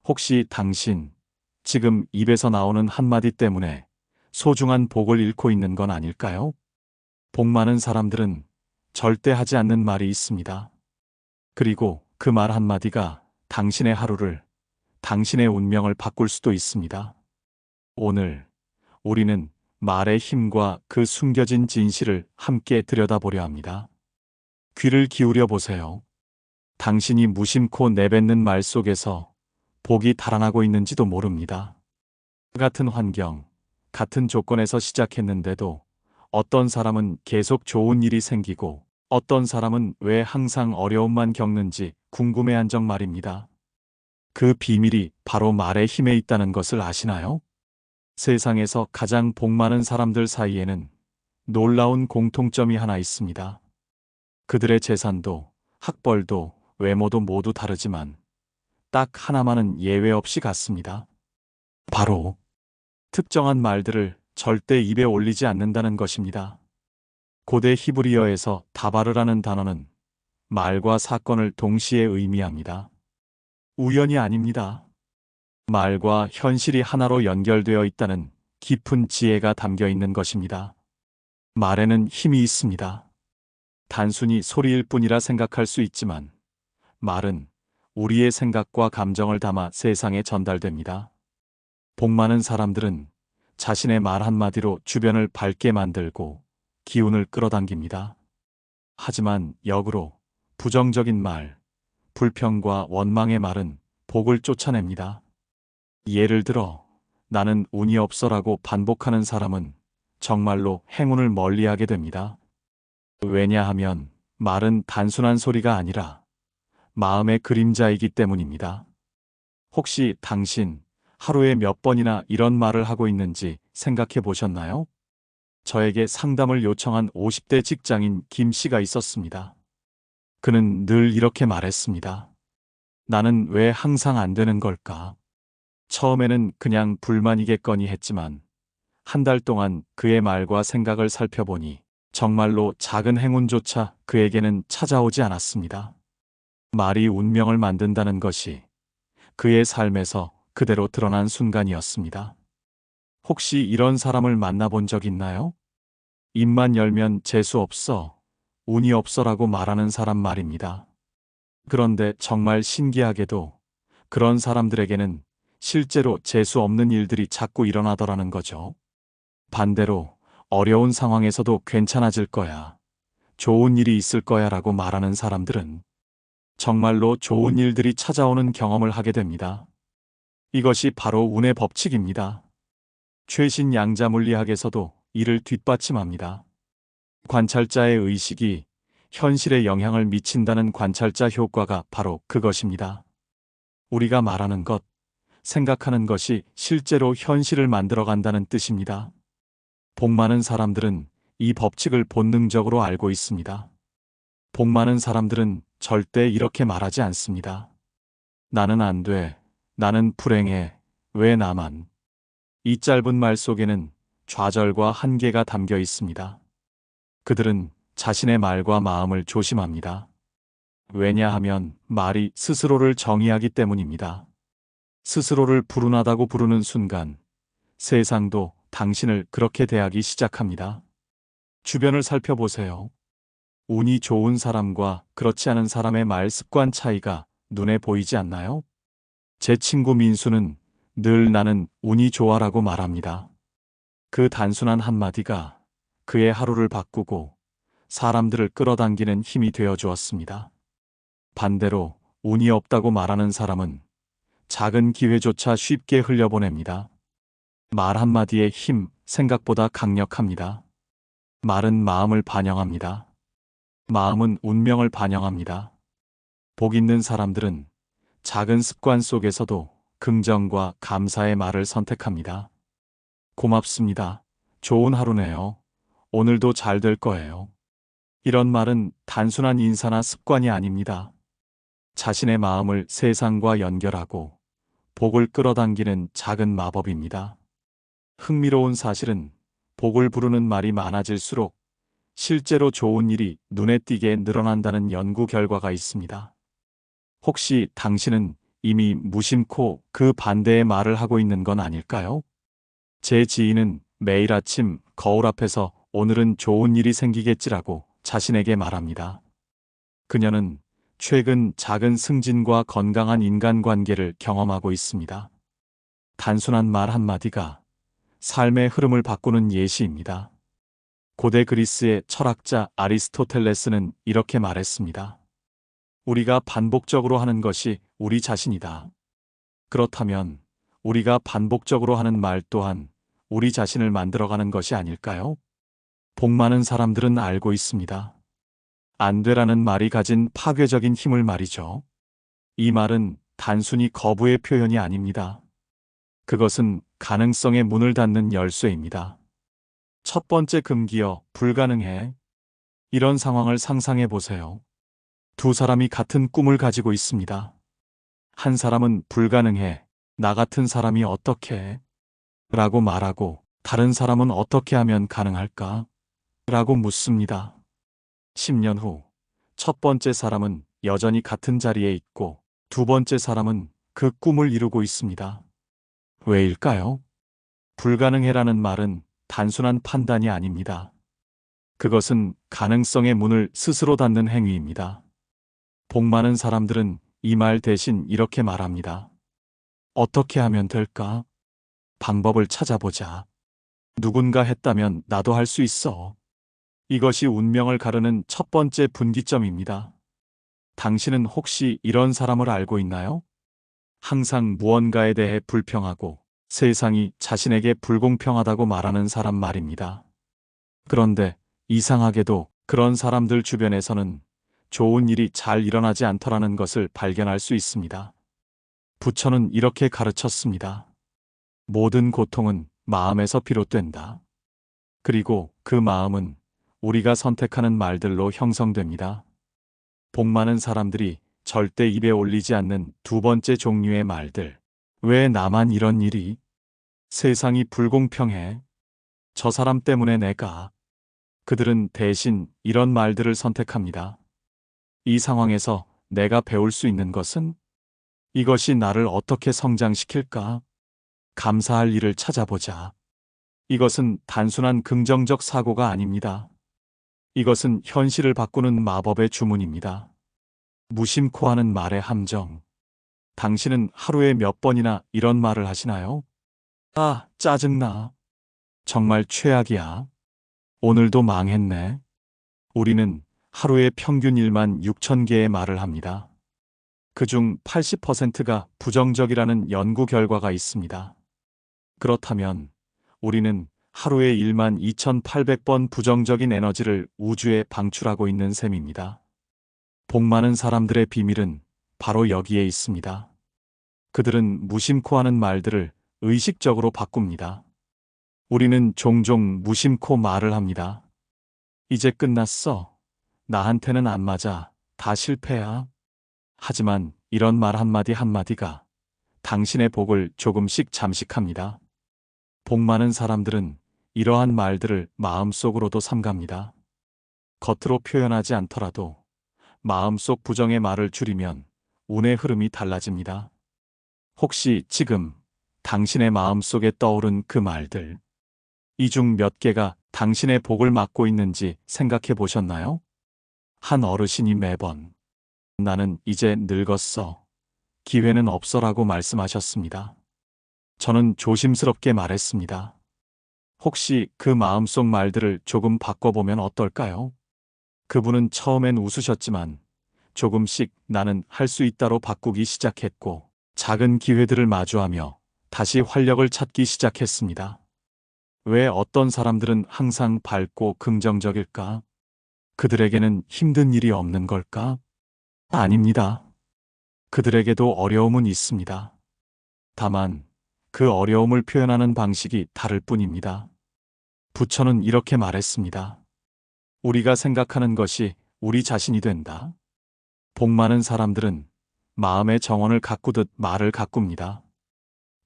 혹시 당신 지금 입에서 나오는 한마디 때문에 소중한 복을 잃고 있는 건 아닐까요? 복 많은 사람들은 절대 하지 않는 말이 있습니다. 그리고 그 말 한마디가 당신의 하루를, 당신의 운명을 바꿀 수도 있습니다. 오늘 우리는 말의 힘과 그 숨겨진 진실을 함께 들여다보려 합니다. 귀를 기울여 보세요. 당신이 무심코 내뱉는 말 속에서 복이 달아나고 있는지도 모릅니다. 같은 환경, 같은 조건에서 시작했는데도 어떤 사람은 계속 좋은 일이 생기고 어떤 사람은 왜 항상 어려움만 겪는지 궁금해한 적 말입니다. 그 비밀이 바로 말의 힘에 있다는 것을 아시나요? 세상에서 가장 복 많은 사람들 사이에는 놀라운 공통점이 하나 있습니다. 그들의 재산도, 학벌도, 외모도 모두 다르지만 딱 하나만은 예외 없이 같습니다. 바로 특정한 말들을 절대 입에 올리지 않는다는 것입니다. 고대 히브리어에서 다바르라는 단어는 말과 사건을 동시에 의미합니다. 우연이 아닙니다. 말과 현실이 하나로 연결되어 있다는 깊은 지혜가 담겨 있는 것입니다. 말에는 힘이 있습니다. 단순히 소리일 뿐이라 생각할 수 있지만 말은 우리의 생각과 감정을 담아 세상에 전달됩니다. 복 많은 사람들은 자신의 말 한마디로 주변을 밝게 만들고 기운을 끌어당깁니다. 하지만 역으로 부정적인 말, 불평과 원망의 말은 복을 쫓아냅니다. 예를 들어 나는 운이 없어라고 반복하는 사람은 정말로 행운을 멀리하게 됩니다. 왜냐하면 말은 단순한 소리가 아니라 마음의 그림자이기 때문입니다. 혹시 당신 하루에 몇 번이나 이런 말을 하고 있는지 생각해 보셨나요? 저에게 상담을 요청한 50대 직장인 김 씨가 있었습니다. 그는 늘 이렇게 말했습니다. 나는 왜 항상 안 되는 걸까? 처음에는 그냥 불만이겠거니 했지만 한 달 동안 그의 말과 생각을 살펴보니 정말로 작은 행운조차 그에게는 찾아오지 않았습니다. 말이 운명을 만든다는 것이 그의 삶에서 그대로 드러난 순간이었습니다. 혹시 이런 사람을 만나본 적 있나요? 입만 열면 재수 없어, 운이 없어라고 말하는 사람 말입니다. 그런데 정말 신기하게도 그런 사람들에게는 실제로 재수 없는 일들이 자꾸 일어나더라는 거죠. 반대로 어려운 상황에서도 괜찮아질 거야, 좋은 일이 있을 거야 라고 말하는 사람들은 정말로 좋은 일들이 찾아오는 경험을 하게 됩니다. 이것이 바로 운의 법칙입니다. 최신 양자 물리학에서도 이를 뒷받침합니다. 관찰자의 의식이 현실에 영향을 미친다는 관찰자 효과가 바로 그것입니다. 우리가 말하는 것, 생각하는 것이 실제로 현실을 만들어간다는 뜻입니다. 복 많은 사람들은 이 법칙을 본능적으로 알고 있습니다. 복 많은 사람들은 절대 이렇게 말하지 않습니다. 나는 안 돼. 나는 불행해. 왜 나만? 이 짧은 말 속에는 좌절과 한계가 담겨 있습니다. 그들은 자신의 말과 마음을 조심합니다. 왜냐하면 말이 스스로를 정의하기 때문입니다. 스스로를 불운하다고 부르는 순간 세상도 당신을 그렇게 대하기 시작합니다. 주변을 살펴보세요. 운이 좋은 사람과 그렇지 않은 사람의 말 습관 차이가 눈에 보이지 않나요? 제 친구 민수는 늘 나는 운이 좋아라고 말합니다. 그 단순한 한마디가 그의 하루를 바꾸고 사람들을 끌어당기는 힘이 되어 주었습니다. 반대로 운이 없다고 말하는 사람은 작은 기회조차 쉽게 흘려보냅니다. 말 한마디의 힘, 생각보다 강력합니다. 말은 마음을 반영합니다. 마음은 운명을 반영합니다. 복 있는 사람들은 작은 습관 속에서도 긍정과 감사의 말을 선택합니다. 고맙습니다. 좋은 하루네요. 오늘도 잘 될 거예요. 이런 말은 단순한 인사나 습관이 아닙니다. 자신의 마음을 세상과 연결하고 복을 끌어당기는 작은 마법입니다. 흥미로운 사실은 복을 부르는 말이 많아질수록 실제로 좋은 일이 눈에 띄게 늘어난다는 연구 결과가 있습니다. 혹시 당신은 이미 무심코 그 반대의 말을 하고 있는 건 아닐까요? 제 지인은 매일 아침 거울 앞에서 오늘은 좋은 일이 생기겠지라고 자신에게 말합니다. 그녀는 최근 작은 승진과 건강한 인간관계를 경험하고 있습니다. 단순한 말 한마디가 삶의 흐름을 바꾸는 예시입니다. 고대 그리스의 철학자 아리스토텔레스는 이렇게 말했습니다. 우리가 반복적으로 하는 것이 우리 자신이다. 그렇다면 우리가 반복적으로 하는 말 또한 우리 자신을 만들어가는 것이 아닐까요? 복 많은 사람들은 알고 있습니다. 안 되라는 말이 가진 파괴적인 힘을 말이죠. 이 말은 단순히 거부의 표현이 아닙니다. 그것은 가능성의 문을 닫는 열쇠입니다. 첫 번째 금기어 불가능해. 이런 상황을 상상해 보세요. 두 사람이 같은 꿈을 가지고 있습니다. 한 사람은 불가능해. 나 같은 사람이 어떻게 해? 라고 말하고 다른 사람은 어떻게 하면 가능할까? 라고 묻습니다. 10년 후 첫 번째 사람은 여전히 같은 자리에 있고 두 번째 사람은 그 꿈을 이루고 있습니다. 왜일까요? 불가능해라는 말은 단순한 판단이 아닙니다. 그것은 가능성의 문을 스스로 닫는 행위입니다. 복 많은 사람들은 이 말 대신 이렇게 말합니다. 어떻게 하면 될까? 방법을 찾아보자. 누군가 했다면 나도 할 수 있어. 이것이 운명을 가르는 첫 번째 분기점입니다. 당신은 혹시 이런 사람을 알고 있나요? 항상 무언가에 대해 불평하고 세상이 자신에게 불공평하다고 말하는 사람 말입니다. 그런데 이상하게도 그런 사람들 주변에서는 좋은 일이 잘 일어나지 않더라는 것을 발견할 수 있습니다. 부처는 이렇게 가르쳤습니다. 모든 고통은 마음에서 비롯된다. 그리고 그 마음은 우리가 선택하는 말들로 형성됩니다. 복 많은 사람들이 절대 입에 올리지 않는 두 번째 종류의 말들. 왜 나만 이런 일이? 세상이 불공평해. 저 사람 때문에 내가. 그들은 대신 이런 말들을 선택합니다. 이 상황에서 내가 배울 수 있는 것은? 이것이 나를 어떻게 성장시킬까? 감사할 일을 찾아보자. 이것은 단순한 긍정적 사고가 아닙니다. 이것은 현실을 바꾸는 마법의 주문입니다. 무심코 하는 말의 함정. 당신은 하루에 몇 번이나 이런 말을 하시나요? 아, 짜증나. 정말 최악이야. 오늘도 망했네. 우리는 하루에 평균 1만 6천 개의 말을 합니다. 그중 80%가 부정적이라는 연구 결과가 있습니다. 그렇다면 우리는 하루에 1만 2,800번 부정적인 에너지를 우주에 방출하고 있는 셈입니다. 복 많은 사람들의 비밀은 바로 여기에 있습니다. 그들은 무심코 하는 말들을 의식적으로 바꿉니다. 우리는 종종 무심코 말을 합니다. 이제 끝났어. 나한테는 안 맞아. 다 실패야. 하지만 이런 말 한마디 한마디가 당신의 복을 조금씩 잠식합니다. 복 많은 사람들은 이러한 말들을 마음속으로도 삼갑니다. 겉으로 표현하지 않더라도 마음속 부정의 말을 줄이면 운의 흐름이 달라집니다. 혹시 지금 당신의 마음속에 떠오른 그 말들, 이 중 몇 개가 당신의 복을 막고 있는지 생각해 보셨나요? 한 어르신이 매번 나는 이제 늙었어. 기회는 없어라고 말씀하셨습니다. 저는 조심스럽게 말했습니다. 혹시 그 마음속 말들을 조금 바꿔보면 어떨까요? 그분은 처음엔 웃으셨지만 조금씩 나는 할 수 있다로 바꾸기 시작했고 작은 기회들을 마주하며 다시 활력을 찾기 시작했습니다. 왜 어떤 사람들은 항상 밝고 긍정적일까? 그들에게는 힘든 일이 없는 걸까? 아닙니다. 그들에게도 어려움은 있습니다. 다만 그 어려움을 표현하는 방식이 다를 뿐입니다. 부처는 이렇게 말했습니다. 우리가 생각하는 것이 우리 자신이 된다. 복 많은 사람들은 마음의 정원을 가꾸듯 말을 가꿉니다.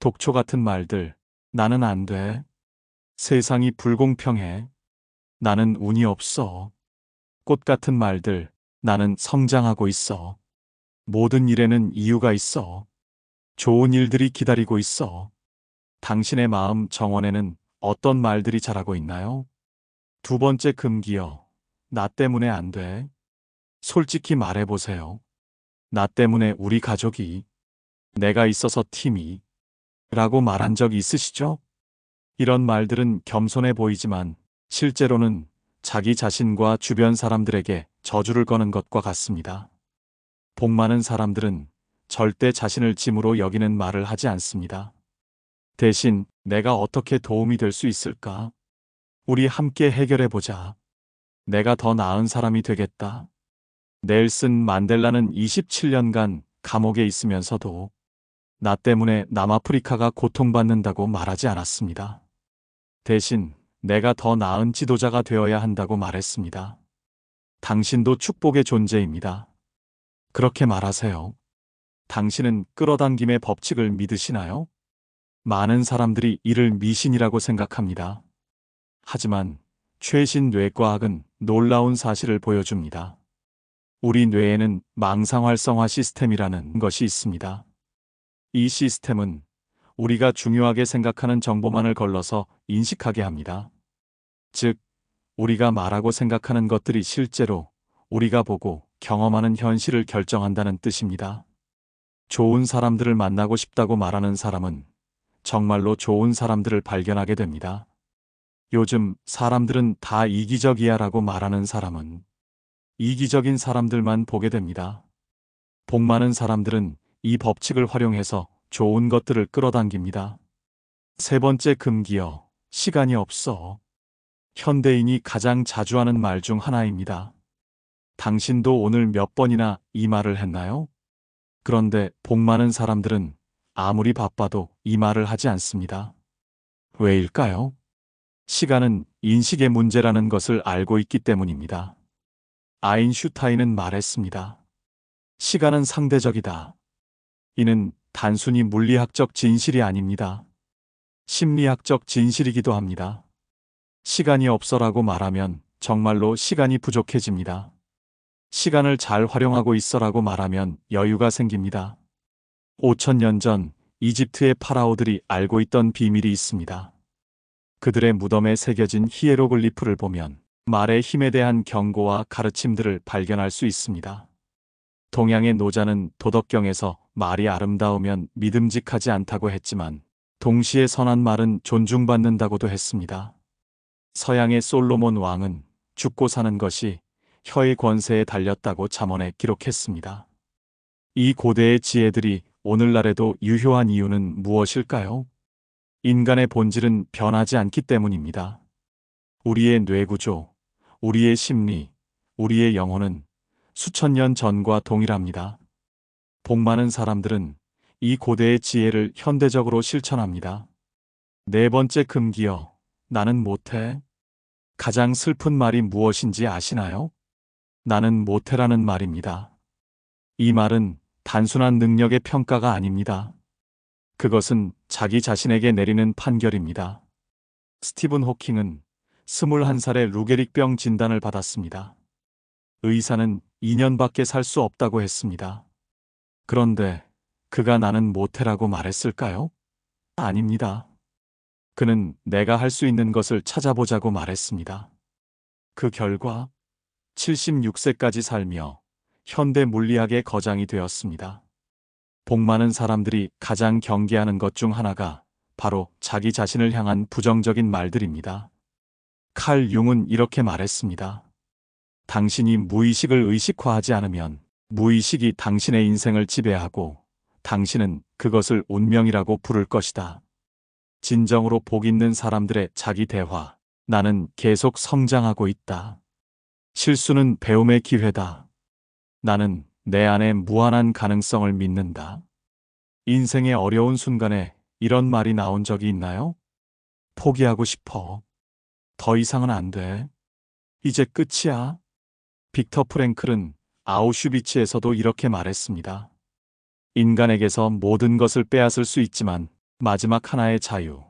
독초 같은 말들, 나는 안 돼. 세상이 불공평해. 나는 운이 없어. 꽃 같은 말들, 나는 성장하고 있어. 모든 일에는 이유가 있어. 좋은 일들이 기다리고 있어. 당신의 마음 정원에는 어떤 말들이 자라고 있나요? 두 번째 금기어. 나 때문에 안 돼. 솔직히 말해보세요. 나 때문에 우리 가족이, 내가 있어서 팀이, 라고 말한 적 있으시죠? 이런 말들은 겸손해 보이지만 실제로는 자기 자신과 주변 사람들에게 저주를 거는 것과 같습니다. 복 많은 사람들은 절대 자신을 짐으로 여기는 말을 하지 않습니다. 대신 내가 어떻게 도움이 될 수 있을까? 우리 함께 해결해 보자. 내가 더 나은 사람이 되겠다. 넬슨 만델라는 27년간 감옥에 있으면서도 나 때문에 남아프리카가 고통받는다고 말하지 않았습니다. 대신 내가 더 나은 지도자가 되어야 한다고 말했습니다. 당신도 축복의 존재입니다. 그렇게 말하세요. 당신은 끌어당김의 법칙을 믿으시나요? 많은 사람들이 이를 미신이라고 생각합니다. 하지만 최신 뇌과학은 놀라운 사실을 보여줍니다. 우리 뇌에는 망상 활성화 시스템이라는 것이 있습니다. 이 시스템은 우리가 중요하게 생각하는 정보만을 걸러서 인식하게 합니다. 즉, 우리가 말하고 생각하는 것들이 실제로 우리가 보고 경험하는 현실을 결정한다는 뜻입니다. 좋은 사람들을 만나고 싶다고 말하는 사람은 정말로 좋은 사람들을 발견하게 됩니다. 요즘 사람들은 다 이기적이야 라고 말하는 사람은 이기적인 사람들만 보게 됩니다. 복 많은 사람들은 이 법칙을 활용해서 좋은 것들을 끌어당깁니다. 세 번째 금기어, 시간이 없어. 현대인이 가장 자주 하는 말 중 하나입니다. 당신도 오늘 몇 번이나 이 말을 했나요? 그런데 복 많은 사람들은 아무리 바빠도 이 말을 하지 않습니다. 왜일까요? 시간은 인식의 문제라는 것을 알고 있기 때문입니다. 아인슈타인은 말했습니다. 시간은 상대적이다. 이는 단순히 물리학적 진실이 아닙니다. 심리학적 진실이기도 합니다. 시간이 없어라고 말하면 정말로 시간이 부족해집니다. 시간을 잘 활용하고 있어라고 말하면 여유가 생깁니다. 5,000년 전 이집트의 파라오들이 알고 있던 비밀이 있습니다. 그들의 무덤에 새겨진 히에로글리프를 보면 말의 힘에 대한 경고와 가르침들을 발견할 수 있습니다. 동양의 노자는 도덕경에서 말이 아름다우면 믿음직하지 않다고 했지만 동시에 선한 말은 존중받는다고도 했습니다. 서양의 솔로몬 왕은 죽고 사는 것이 혀의 권세에 달렸다고 잠언에 기록했습니다. 이 고대의 지혜들이 오늘날에도 유효한 이유는 무엇일까요? 인간의 본질은 변하지 않기 때문입니다. 우리의 뇌구조, 우리의 심리, 우리의 영혼은 수천 년 전과 동일합니다. 복 많은 사람들은 이 고대의 지혜를 현대적으로 실천합니다. 네 번째 금기어, 나는 못해. 가장 슬픈 말이 무엇인지 아시나요? 나는 못해라는 말입니다. 이 말은 단순한 능력의 평가가 아닙니다. 그것은 자기 자신에게 내리는 판결입니다. 스티븐 호킹은 21살에 루게릭병 진단을 받았습니다. 의사는 2년밖에 살 수 없다고 했습니다. 그런데 그가 나는 못해라고 말했을까요? 아닙니다. 그는 내가 할 수 있는 것을 찾아보자고 말했습니다. 그 결과 76세까지 살며 현대 물리학의 거장이 되었습니다. 복 많은 사람들이 가장 경계하는 것 중 하나가 바로 자기 자신을 향한 부정적인 말들입니다. 칼 융은 이렇게 말했습니다. 당신이 무의식을 의식화하지 않으면 무의식이 당신의 인생을 지배하고 당신은 그것을 운명이라고 부를 것이다. 진정으로 복 있는 사람들의 자기 대화. 나는 계속 성장하고 있다. 실수는 배움의 기회다. 나는 내 안에 무한한 가능성을 믿는다. 인생의 어려운 순간에 이런 말이 나온 적이 있나요? 포기하고 싶어. 더 이상은 안 돼. 이제 끝이야. 빅터 프랭클은 아우슈비츠에서도 이렇게 말했습니다. 인간에게서 모든 것을 빼앗을 수 있지만 마지막 하나의 자유,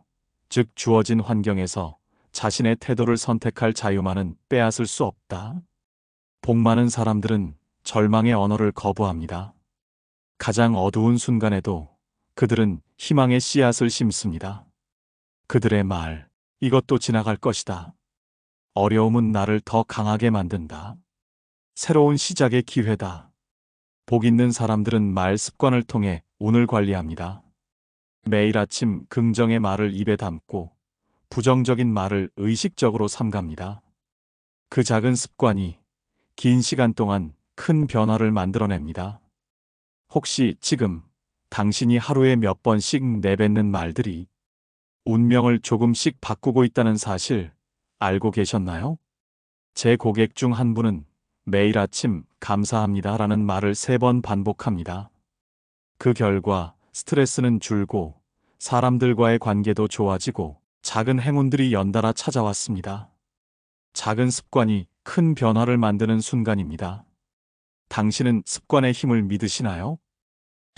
즉 주어진 환경에서 자신의 태도를 선택할 자유만은 빼앗을 수 없다. 복 많은 사람들은 절망의 언어를 거부합니다. 가장 어두운 순간에도 그들은 희망의 씨앗을 심습니다. 그들의 말, 이것도 지나갈 것이다. 어려움은 나를 더 강하게 만든다. 새로운 시작의 기회다. 복 있는 사람들은 말 습관을 통해 운을 관리합니다. 매일 아침 긍정의 말을 입에 담고 부정적인 말을 의식적으로 삼갑니다. 그 작은 습관이 긴 시간 동안 큰 변화를 만들어냅니다. 혹시 지금 당신이 하루에 몇 번씩 내뱉는 말들이 운명을 조금씩 바꾸고 있다는 사실 알고 계셨나요? 제 고객 중 한 분은 매일 아침 감사합니다라는 말을 3번 반복합니다. 그 결과 스트레스는 줄고 사람들과의 관계도 좋아지고 작은 행운들이 연달아 찾아왔습니다. 작은 습관이 큰 변화를 만드는 순간입니다. 당신은 습관의 힘을 믿으시나요?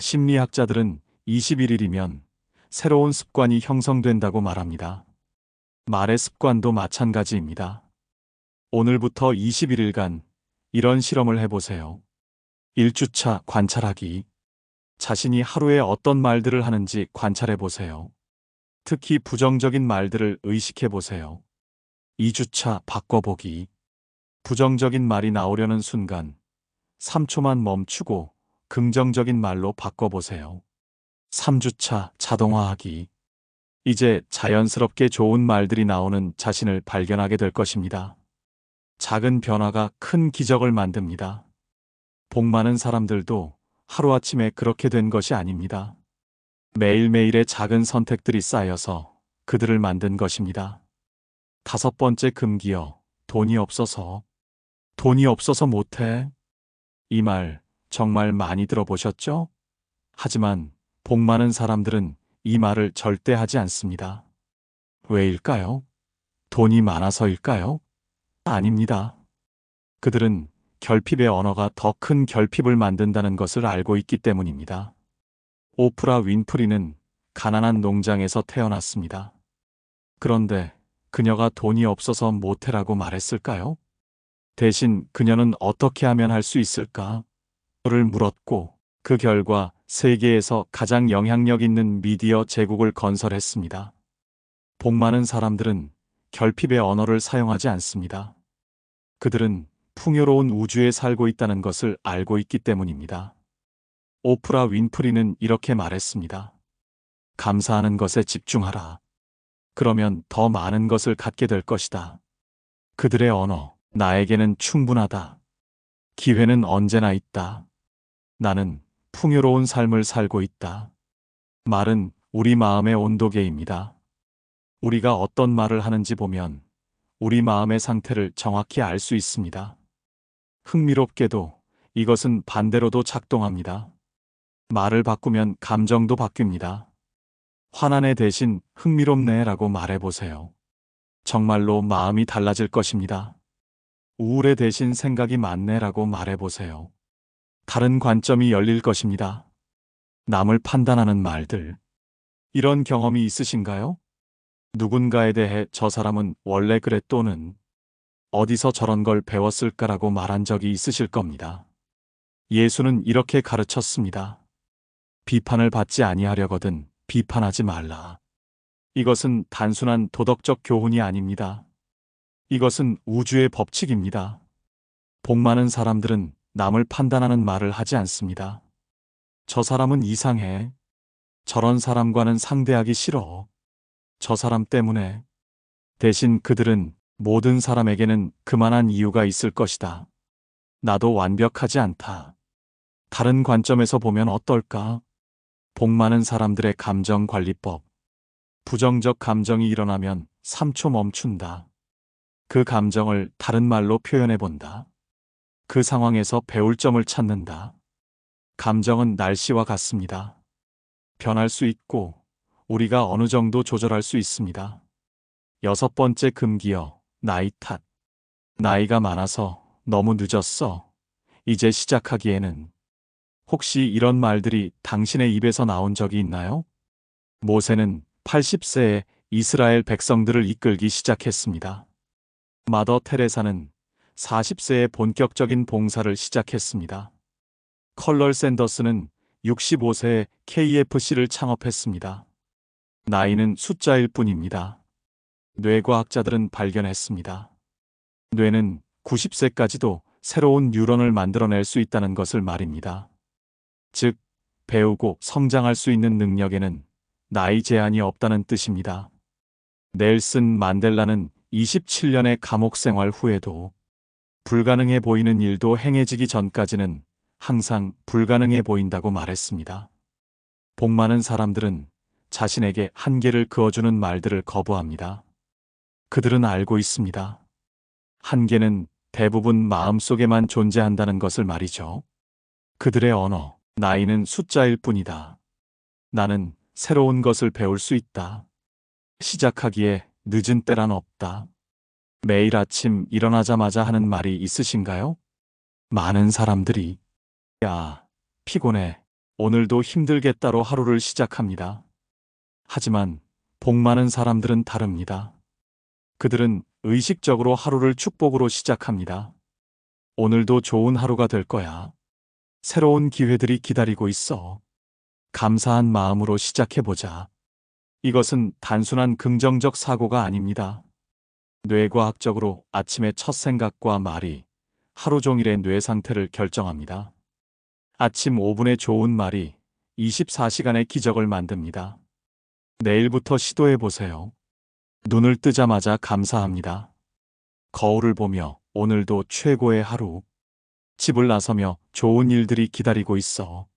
심리학자들은 21일이면 새로운 습관이 형성된다고 말합니다. 말의 습관도 마찬가지입니다. 오늘부터 21일간 이런 실험을 해보세요. 1주차 관찰하기. 자신이 하루에 어떤 말들을 하는지 관찰해보세요. 특히 부정적인 말들을 의식해보세요. 2주차 바꿔보기. 부정적인 말이 나오려는 순간 3초만 멈추고 긍정적인 말로 바꿔보세요. 3주차 자동화하기. 이제 자연스럽게 좋은 말들이 나오는 자신을 발견하게 될 것입니다. 작은 변화가 큰 기적을 만듭니다. 복 많은 사람들도 하루아침에 그렇게 된 것이 아닙니다. 매일매일의 작은 선택들이 쌓여서 그들을 만든 것입니다. 5번째 금기어, 돈이 없어서. 돈이 없어서 못해. 이 말 정말 많이 들어보셨죠? 하지만 복 많은 사람들은 이 말을 절대 하지 않습니다. 왜일까요? 돈이 많아서일까요? 아닙니다. 그들은 결핍의 언어가 더 큰 결핍을 만든다는 것을 알고 있기 때문입니다. 오프라 윈프리는 가난한 농장에서 태어났습니다. 그런데 그녀가 돈이 없어서 못해라고 말했을까요? 대신 그녀는 어떻게 하면 할 수 있을까? 를 물었고 그 결과 세계에서 가장 영향력 있는 미디어 제국을 건설했습니다. 복 많은 사람들은 결핍의 언어를 사용하지 않습니다. 그들은 풍요로운 우주에 살고 있다는 것을 알고 있기 때문입니다. 오프라 윈프리는 이렇게 말했습니다. 감사하는 것에 집중하라. 그러면 더 많은 것을 갖게 될 것이다. 그들의 언어, 나에게는 충분하다. 기회는 언제나 있다. 나는 풍요로운 삶을 살고 있다. 말은 우리 마음의 온도계입니다. 우리가 어떤 말을 하는지 보면 우리 마음의 상태를 정확히 알 수 있습니다. 흥미롭게도 이것은 반대로도 작동합니다. 말을 바꾸면 감정도 바뀝니다. 화난애 대신 흥미롭네라고 말해보세요. 정말로 마음이 달라질 것입니다. 우울해 대신 생각이 많네라고 말해보세요. 다른 관점이 열릴 것입니다. 남을 판단하는 말들. 이런 경험이 있으신가요? 누군가에 대해 저 사람은 원래 그래 또는 어디서 저런 걸 배웠을까라고 말한 적이 있으실 겁니다. 예수는 이렇게 가르쳤습니다. 비판을 받지 아니하려거든 비판하지 말라. 이것은 단순한 도덕적 교훈이 아닙니다. 이것은 우주의 법칙입니다. 복 많은 사람들은 남을 판단하는 말을 하지 않습니다. 저 사람은 이상해. 저런 사람과는 상대하기 싫어. 저 사람 때문에. 대신 그들은 모든 사람에게는 그만한 이유가 있을 것이다. 나도 완벽하지 않다. 다른 관점에서 보면 어떨까? 복 많은 사람들의 감정관리법. 부정적 감정이 일어나면 3초 멈춘다. 그 감정을 다른 말로 표현해 본다. 그 상황에서 배울 점을 찾는다. 감정은 날씨와 같습니다. 변할 수 있고 우리가 어느 정도 조절할 수 있습니다. 6번째 금기어, 나이 탓. 나이가 많아서 너무 늦었어. 이제 시작하기에는. 혹시 이런 말들이 당신의 입에서 나온 적이 있나요? 모세는 80세에 이스라엘 백성들을 이끌기 시작했습니다. 마더 테레사는 40세에 본격적인 봉사를 시작했습니다. 컬럴 샌더스는 65세에 KFC를 창업했습니다. 나이는 숫자일 뿐입니다. 뇌과학자들은 발견했습니다. 뇌는 90세까지도 새로운 뉴런을 만들어낼 수 있다는 것을 말입니다. 즉, 배우고 성장할 수 있는 능력에는 나이 제한이 없다는 뜻입니다. 넬슨 만델라는 27년의 감옥 생활 후에도 불가능해 보이는 일도 행해지기 전까지는 항상 불가능해 보인다고 말했습니다. 복 많은 사람들은 자신에게 한계를 그어주는 말들을 거부합니다. 그들은 알고 있습니다. 한계는 대부분 마음속에만 존재한다는 것을 말이죠. 그들의 언어, 나이는 숫자일 뿐이다. 나는 새로운 것을 배울 수 있다. 시작하기에 늦은 때란 없다. 매일 아침 일어나자마자 하는 말이 있으신가요? 많은 사람들이 야, 피곤해. 오늘도 힘들겠다로 하루를 시작합니다. 하지만 복 많은 사람들은 다릅니다. 그들은 의식적으로 하루를 축복으로 시작합니다. 오늘도 좋은 하루가 될 거야. 새로운 기회들이 기다리고 있어. 감사한 마음으로 시작해보자. 이것은 단순한 긍정적 사고가 아닙니다. 뇌과학적으로 아침의 첫 생각과 말이 하루 종일의 뇌 상태를 결정합니다. 아침 5분의 좋은 말이 24시간의 기적을 만듭니다. 내일부터 시도해보세요. 눈을 뜨자마자 감사합니다. 거울을 보며 오늘도 최고의 하루. 집을 나서며 좋은 일들이 기다리고 있어.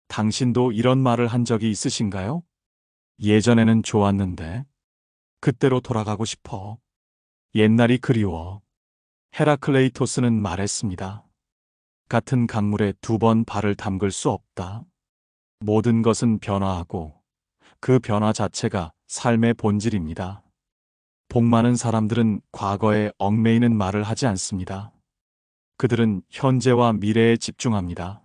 당신도 이런 말을 한 적이 있으신가요? 예전에는 좋았는데 그때로 돌아가고 싶어. 옛날이 그리워. 헤라클레이토스는 말했습니다. 같은 강물에 2번 발을 담글 수 없다. 모든 것은 변화하고 그 변화 자체가 삶의 본질입니다. 복 많은 사람들은 과거에 얽매이는 말을 하지 않습니다. 그들은 현재와 미래에 집중합니다.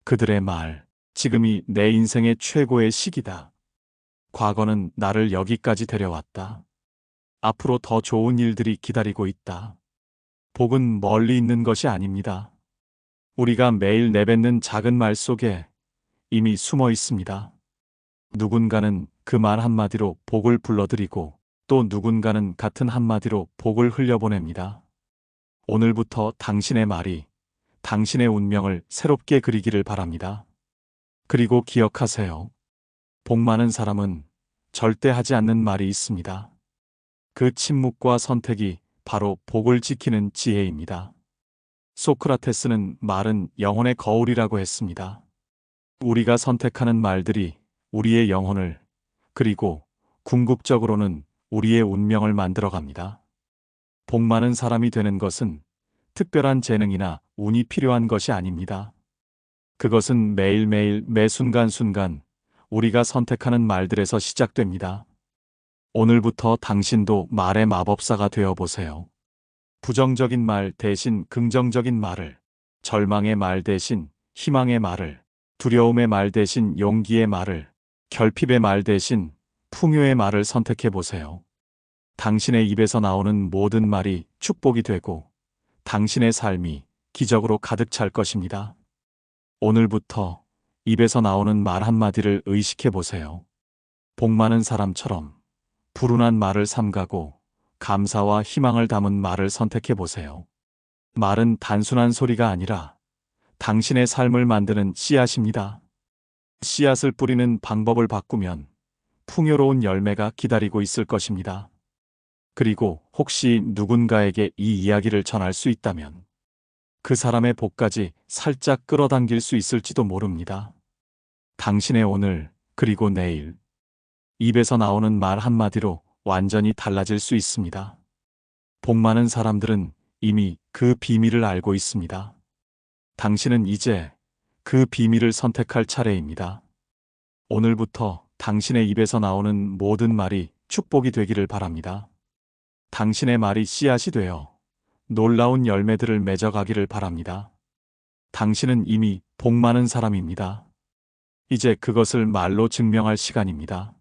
그들의 말, 지금이 내 인생의 최고의 시기다. 과거는 나를 여기까지 데려왔다. 앞으로 더 좋은 일들이 기다리고 있다. 복은 멀리 있는 것이 아닙니다. 우리가 매일 내뱉는 작은 말 속에 이미 숨어 있습니다. 누군가는 그 말 한마디로 복을 불러들이고 또 누군가는 같은 한마디로 복을 흘려보냅니다. 오늘부터 당신의 말이 당신의 운명을 새롭게 그리기를 바랍니다. 그리고 기억하세요. 복 많은 사람은 절대 하지 않는 말이 있습니다. 그 침묵과 선택이 바로 복을 지키는 지혜입니다. 소크라테스는 말은 영혼의 거울이라고 했습니다. 우리가 선택하는 말들이 우리의 영혼을, 그리고 궁극적으로는 우리의 운명을 만들어갑니다. 복 많은 사람이 되는 것은 특별한 재능이나 운이 필요한 것이 아닙니다. 그것은 매일매일 매 순간순간 우리가 선택하는 말들에서 시작됩니다. 오늘부터 당신도 말의 마법사가 되어보세요. 부정적인 말 대신 긍정적인 말을, 절망의 말 대신 희망의 말을, 두려움의 말 대신 용기의 말을, 결핍의 말 대신 풍요의 말을 선택해보세요. 당신의 입에서 나오는 모든 말이 축복이 되고 당신의 삶이 기적으로 가득 찰 것입니다. 오늘부터 입에서 나오는 말 한마디를 의식해보세요. 복 많은 사람처럼 불운한 말을 삼가고 감사와 희망을 담은 말을 선택해보세요. 말은 단순한 소리가 아니라 당신의 삶을 만드는 씨앗입니다. 씨앗을 뿌리는 방법을 바꾸면 풍요로운 열매가 기다리고 있을 것입니다. 그리고 혹시 누군가에게 이 이야기를 전할 수 있다면 그 사람의 복까지 살짝 끌어당길 수 있을지도 모릅니다. 당신의 오늘, 그리고 내일, 입에서 나오는 말 한마디로 완전히 달라질 수 있습니다. 복 많은 사람들은 이미 그 비밀을 알고 있습니다. 당신은 이제 그 비밀을 선택할 차례입니다. 오늘부터 당신의 입에서 나오는 모든 말이 축복이 되기를 바랍니다. 당신의 말이 씨앗이 되어 놀라운 열매들을 맺어가기를 바랍니다. 당신은 이미 복 많은 사람입니다. 이제 그것을 말로 증명할 시간입니다.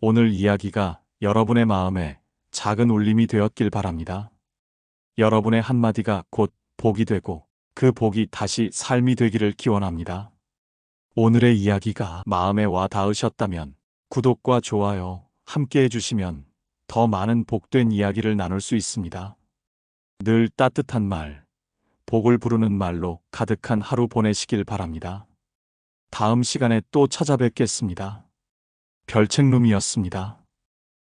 오늘 이야기가 여러분의 마음에 작은 울림이 되었길 바랍니다. 여러분의 한마디가 곧 복이 되고 그 복이 다시 삶이 되기를 기원합니다. 오늘의 이야기가 마음에 와 닿으셨다면 구독과 좋아요 함께 해주시면 더 많은 복된 이야기를 나눌 수 있습니다. 늘 따뜻한 말, 복을 부르는 말로 가득한 하루 보내시길 바랍니다. 다음 시간에 또 찾아뵙겠습니다. 별책룸이었습니다.